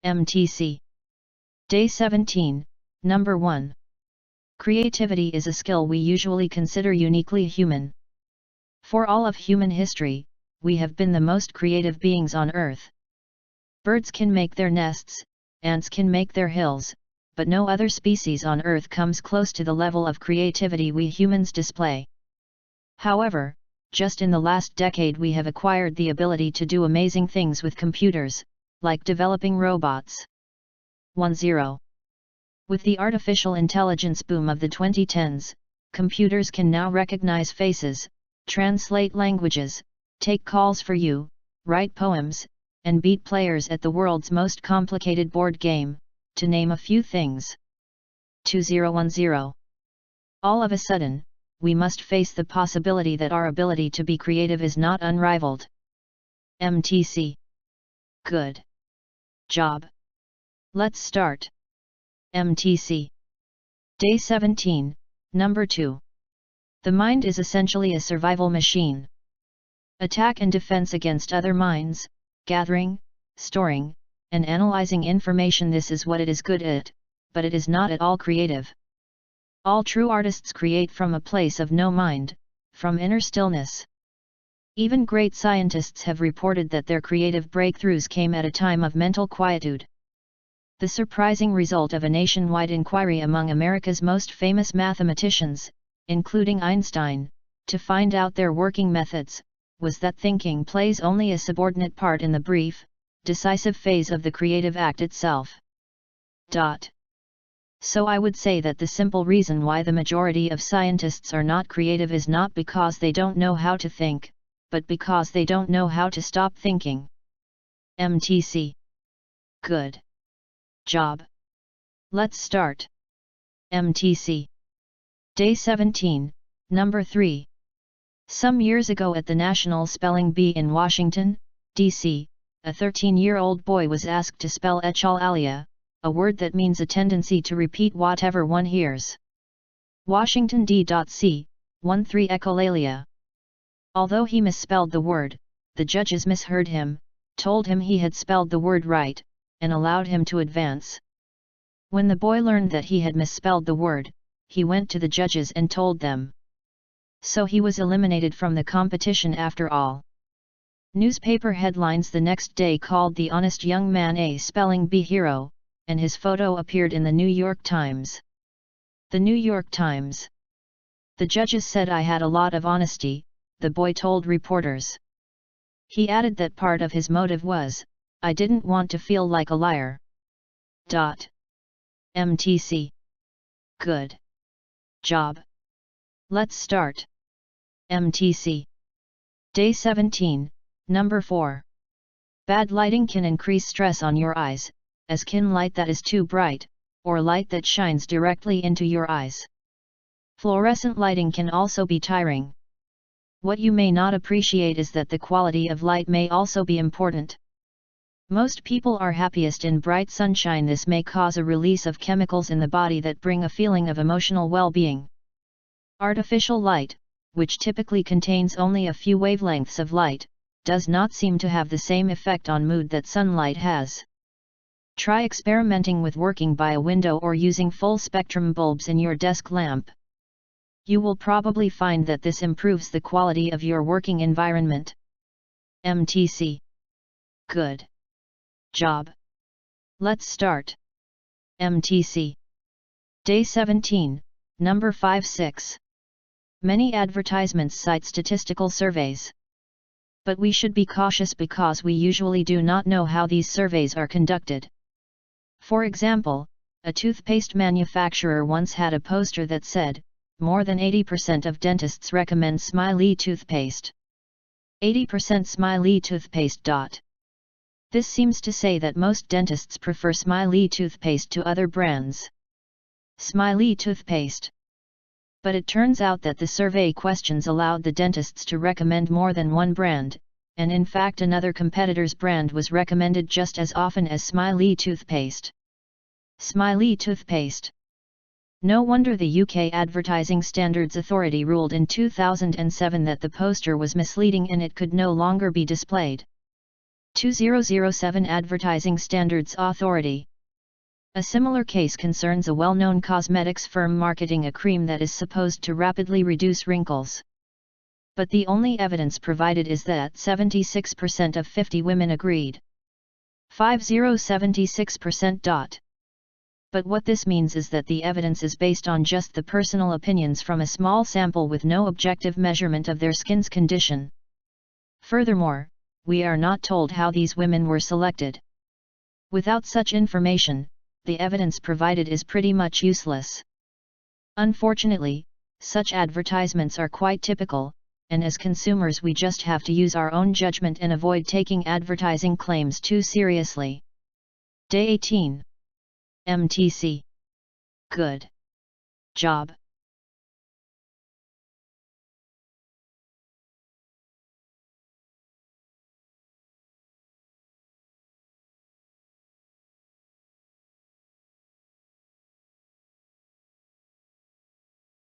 MTC. Day 17, Number 1. Creativity is a skill we usually consider uniquely human. For all of human history, we have been the most creative beings on Earth. Birds can make their nests, ants can make their hills, but no other species on Earth comes close to the level of creativity we humans display. However, just in the last decade we have acquired the ability to do amazing things with computers, like developing robots. 10. With the artificial intelligence boom of the 2010s, computers can now recognize faces, translate languages, take calls for you, write poems, and beat players at the world's most complicated board game, to name a few things. 2010. All of a sudden, we must face the possibility that our ability to be creative is not unrivaled. MTC. Good job. Let's start. MTC. Day 17, Number 2. The mind is essentially a survival machine. Attack and defense against other minds, gathering, storing, and analyzing information. This is what it is good at, but it is not at all creative. All true artists create from a place of no mind, from inner stillness. Even great scientists have reported that their creative breakthroughs came at a time of mental quietude. The surprising result of a nationwide inquiry among America's most famous mathematicians, including Einstein, to find out their working methods, was that thinking plays only a subordinate part in the brief, decisive phase of the creative act itself. So I would say that the simple reason why the majority of scientists are not creative is not because they don't know how to think, but because they don't know how to stop thinking. MTC. Good job. Let's start. MTC. Day 17, Number 3. Some years ago at the National Spelling Bee in Washington, D.C., a 13-year-old boy was asked to spell echolalia, a word that means a tendency to repeat whatever one hears. Washington D.C., 13 echolalia. Although he misspelled the word, the judges misheard him, told him he had spelled the word right, and allowed him to advance. When the boy learned that he had misspelled the word, he went to the judges and told them. So he was eliminated from the competition after all. Newspaper headlines the next day called the honest young man a spelling bee hero, and his photo appeared in the New York Times. The New York Times. The judges said I had a lot of honesty, the boy told reporters. He added that part of his motive was, I didn't want to feel like a liar. MTC. Good job. Let's start. MTC. Day 17, Number 4. Bad lighting can increase stress on your eyes, as can light that is too bright, or light that shines directly into your eyes. Fluorescent lighting can also be tiring. What you may not appreciate is that the quality of light may also be important. Most people are happiest in bright sunshine. This may cause a release of chemicals in the body that bring a feeling of emotional well-being. Artificial light, which typically contains only a few wavelengths of light, does not seem to have the same effect on mood that sunlight has. Try experimenting with working by a window or using full-spectrum bulbs in your desk lamp. You will probably find that this improves the quality of your working environment. MTC. Good job. Let's start. MTC. Day 17, Number 5-6. Many advertisements cite statistical surveys. But we should be cautious because we usually do not know how these surveys are conducted. For example, a toothpaste manufacturer once had a poster that said, more than 80% of dentists recommend Smiley toothpaste. 80% Smiley toothpaste. This seems to say that most dentists prefer Smiley toothpaste to other brands. Smiley toothpaste. But it turns out that the survey questions allowed the dentists to recommend more than one brand, and in fact another competitor's brand was recommended just as often as Smiley toothpaste. Smiley toothpaste. No wonder the UK Advertising Standards Authority ruled in 2007 that the poster was misleading and it could no longer be displayed. 2007 Advertising Standards Authority. A similar case concerns a well-known cosmetics firm marketing a cream that is supposed to rapidly reduce wrinkles. But the only evidence provided is that 76% of 50 women agreed. 76%. But what this means is that the evidence is based on just the personal opinions from a small sample with no objective measurement of their skin's condition. Furthermore, we are not told how these women were selected. Without such information, the evidence provided is pretty much useless. Unfortunately, such advertisements are quite typical, and as consumers we just have to use our own judgment and avoid taking advertising claims too seriously. Day 18. MTC. Good job.